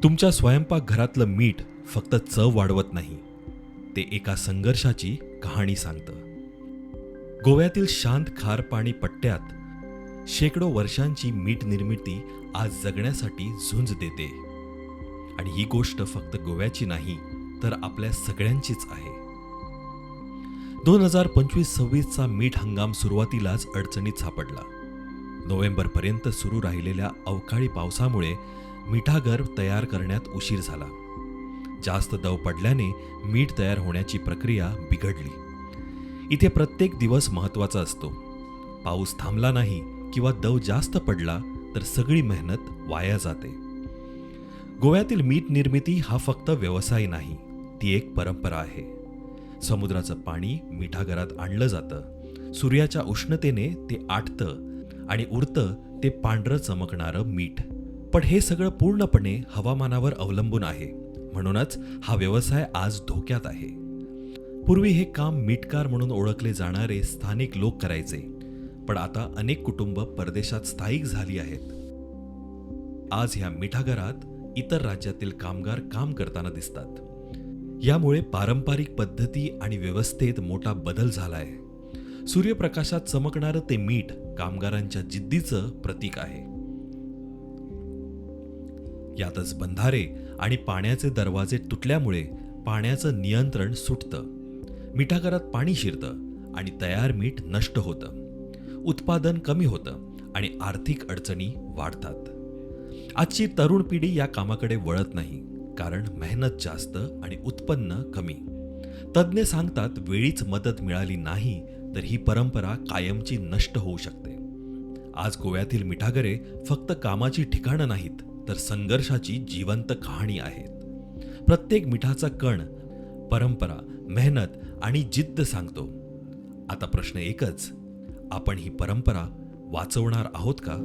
तुमच्या स्वयंपाकघरातलं मीठ फक्त चव वाढवत नाही, ते एका संघर्षाची कहाणी सांगतं. गोव्यातील शांत खार पाणी पट्ट्यात शेकडो वर्षांची मीठ निर्मिती आज जगण्यासाठी झुंज देते. आणि ही गोष्ट फक्त गोव्याची नाही, तर आपल्या सगळ्यांचीच आहे. 2025-26चा मीठ हंगाम सुरुवातीलाच अडचणीत सापडला. नोव्हेंबरपर्यंत सुरू राहिलेल्या अवकाळी पावसामुळे मिठागर तयार करण्यात उशीर झाला. जास्त दव पडल्याने मीठ तयार होण्याची प्रक्रिया बिघडली. इथे प्रत्येक दिवस महत्त्वाचा असतो. पाऊस थांबला नाही किंवा दव जास्त पडला तर सगळी मेहनत वाया जाते. गोव्यातील मीठ निर्मिती हा फक्त व्यवसाय नाही, ती एक परंपरा आहे. समुद्राचं पाणी मिठागरात आणलं जातं. सूर्याच्या उष्णतेने ते आटतं आणि उरतं ते पांढरं चमकणारं मीठ. पण हे सगळं पूर्णपणे हवामानावर अवलंबून आहे. म्हणूनच हा व्यवसाय आज धोक्यात आहे. पूर्वी हे काम मीठकार म्हणून ओळखले जाणारे स्थानिक लोक करायचे, पण आता अनेक कुटुंब परदेशात स्थायिक झाली आहेत. आज ह्या मिठागरात इतर राज्यातील कामगार काम करताना दिसतात. यामुळे पारंपरिक पद्धती आणि व्यवस्थेत मोठा बदल झालाय. सूर्यप्रकाशात चमकणारं ते मीठ कामगारांच्या जिद्दीचं प्रतीक आहे. यातच बंधारे आणि पाण्याचे दरवाजे तुटल्यामुळे पाण्याचं नियंत्रण सुटतं. मिठागरात पाणी शिरतं आणि तयार मीठ नष्ट होतं. उत्पादन कमी होतं आणि आर्थिक अडचणी वाढतात. आजची तरुण पिढी या कामाकडे वळत नाही, कारण मेहनत जास्त आणि उत्पन्न कमी. तज्ज्ञ सांगतात, वेळीच मदत मिळाली नाही तर ही परंपरा कायमची नष्ट होऊ शकते. आज गोव्यातील मिठागरे फक्त कामाची ठिकाणं नाहीत, तर संघर्षाची जिवंत कहाणी आहेत. प्रत्येक मिठाचा कण परंपरा, मेहनत आणि जिद्द सांगतो. आता प्रश्न एकच, आपण ही परंपरा वाचवणार आहोत का?